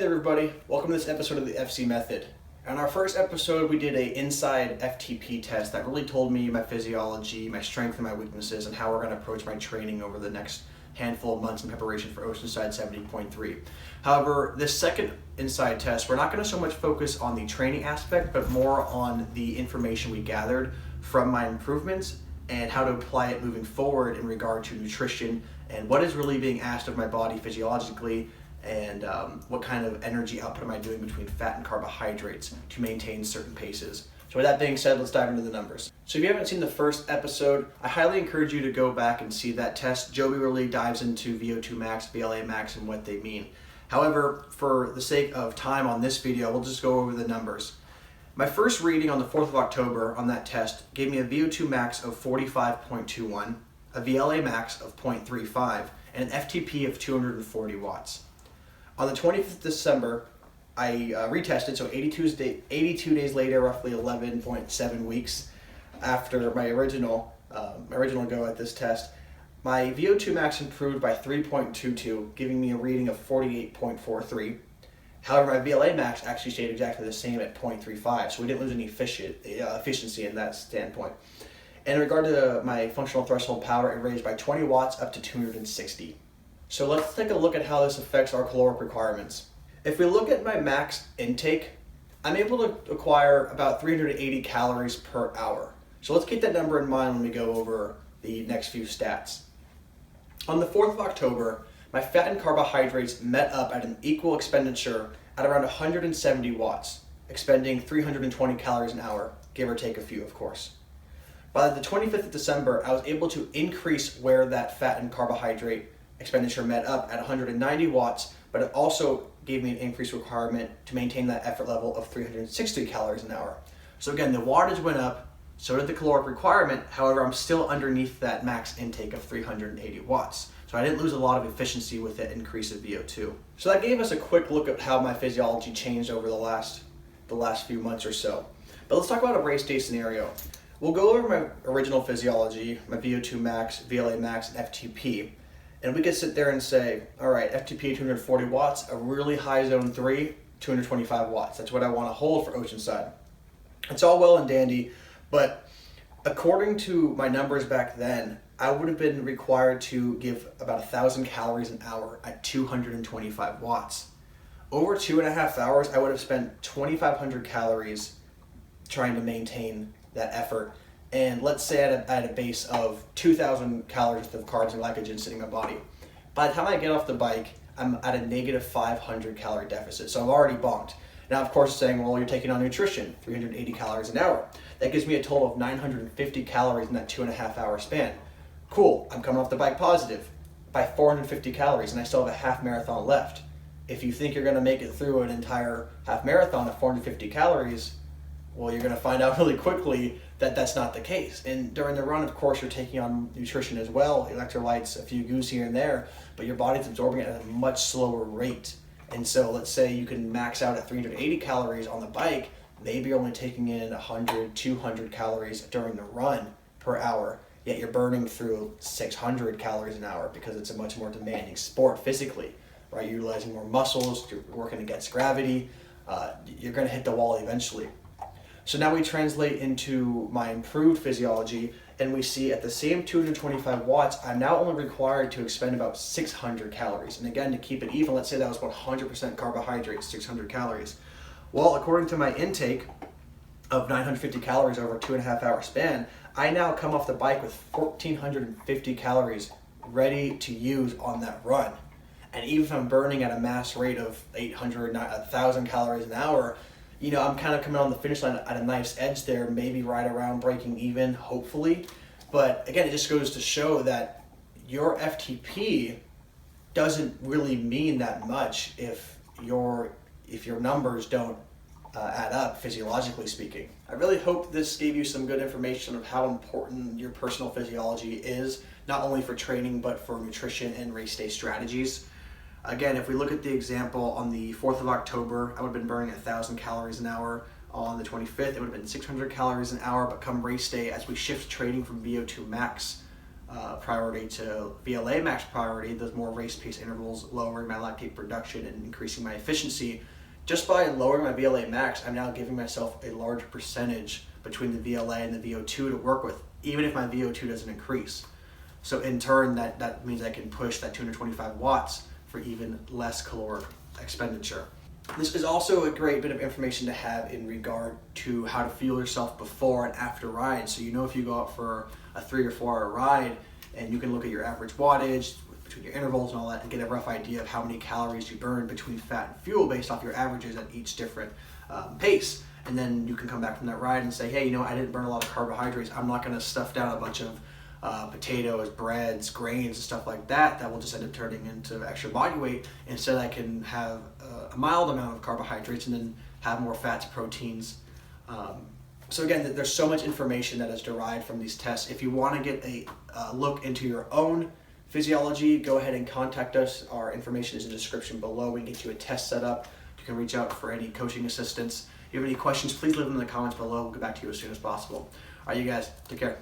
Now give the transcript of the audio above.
Hey there everybody, welcome to this episode of the FC Method. On our first episode we did a INSCYD FTP test that really told me my physiology, my strengths and my weaknesses, and how we're going to approach my training over the next handful of months in preparation for INSCYD 70.3. However, this second INSCYD test, we're not going to so much focus on the training aspect, but more on the information we gathered from my improvements and how to apply it moving forward in regard to nutrition and what is really being asked of my body physiologically, and what kind of energy output am I doing between fat and carbohydrates to maintain certain paces. So with that being said, let's dive into the numbers. So if you haven't seen the first episode, I highly encourage you to go back and see that test. Joby really dives into VO2 max, VLA max, and what they mean. However, for the sake of time on this video, we'll just go over the numbers. My first reading on the 4th of October on that test gave me a VO2 max of 45.21, a VLA max of 0.35, and an FTP of 240 watts. On the 25th of December, I retested, so 82 days later, roughly 11.7 weeks after my original go at this test, my VO2 max improved by 3.22, giving me a reading of 48.43. However, my VLA max actually stayed exactly the same at 0.35, so we didn't lose any efficiency in that standpoint. And in regard to my functional threshold power, it raised by 20 watts up to 260. So let's take a look at how this affects our caloric requirements. If we look at my max intake, I'm able to acquire about 380 calories per hour. So let's keep that number in mind when we go over the next few stats. On the 4th of October, my fat and carbohydrates met up at an equal expenditure at around 170 watts, expending 320 calories an hour, give or take a few, of course. By the 25th of December, I was able to increase where that fat and carbohydrate expenditure met up at 190 watts, but it also gave me an increased requirement to maintain that effort level of 360 calories an hour. So again, the wattage went up, so did the caloric requirement. However, I'm still underneath that max intake of 380 watts. So I didn't lose a lot of efficiency with that increase of VO2. So that gave us a quick look at how my physiology changed over the last few months or so. But let's talk about a race day scenario. We'll go over my original physiology, my VO2 max, VLA max, and FTP. And we could sit there and say, all right, FTP 240 watts, a really high zone 3, 225 watts. That's what I want to hold for Oceanside. It's all well and dandy, but according to my numbers back then, I would have been required to give about 1,000 calories an hour at 225 watts. Over 2.5 hours, I would have spent 2,500 calories trying to maintain that effort. And let's say at a base of 2,000 calories worth of carbs and glycogen sitting in my body. By the time I get off the bike, I'm at a negative 500 calorie deficit. So I've already bonked. Now, of course, saying, well, you're taking on nutrition, 380 calories an hour. That gives me a total of 950 calories in that 2.5 hour span. Cool, I'm coming off the bike positive by 450 calories, and I still have a half marathon left. If you think you're gonna make it through an entire half marathon at 450 calories, well, you're gonna find out really quickly that that's not the case. And during the run, of course, you're taking on nutrition as well, electrolytes, a few goos here and there, but your body's absorbing it at a much slower rate. And so let's say you can max out at 380 calories on the bike, maybe you're only taking in 100, 200 calories during the run per hour, yet you're burning through 600 calories an hour because it's a much more demanding sport physically, right? You're utilizing more muscles, you're working against gravity, you're gonna hit the wall eventually. So now we translate into my improved physiology, and we see at the same 225 watts, I'm now only required to expend about 600 calories. And again, to keep it even, let's say that was 100% carbohydrates, 600 calories. Well, according to my intake of 950 calories over a 2.5 hour span, I now come off the bike with 1,450 calories ready to use on that run. And even if I'm burning at a mass rate of 800, 1,000 calories an hour, you know, I'm kind of coming on the finish line at a nice edge there, maybe right around breaking even, hopefully. But again, it just goes to show that your FTP doesn't really mean that much if your numbers don't add up, physiologically speaking. I really hope this gave you some good information of how important your personal physiology is, not only for training, but for nutrition and race day strategies. Again, if we look at the example on the 4th of October, I would have been burning 1,000 calories an hour. On the 25th, it would have been 600 calories an hour, but come race day, as we shift training from VO2 max priority to VLA max priority, those more race pace intervals, lowering my lactate production and increasing my efficiency. Just by lowering my VLA max, I'm now giving myself a large percentage between the VLA and the VO2 to work with, even if my VO2 doesn't increase. So in turn, that means I can push that 225 watts for even less caloric expenditure. This is also a great bit of information to have in regard to how to fuel yourself before and after rides. So if you go out for a 3 or 4 hour ride, and you can look at your average wattage between your intervals and all that and get a rough idea of how many calories you burn between fat and fuel based off your averages at each different pace. And then you can come back from that ride and say, hey, I didn't burn a lot of carbohydrates. I'm not going to stuff down a bunch of potatoes, breads, grains, and stuff like that. That will just end up turning into extra body weight. Instead, I can have a mild amount of carbohydrates and then have more fats, proteins. So again, there's so much information that is derived from these tests. If you want to get a look into your own physiology, go ahead and contact us. Our information is in the description below. We can get you a test set up. You can reach out for any coaching assistance. If you have any questions, please leave them in the comments below. We'll get back to you as soon as possible. All right, you guys, take care.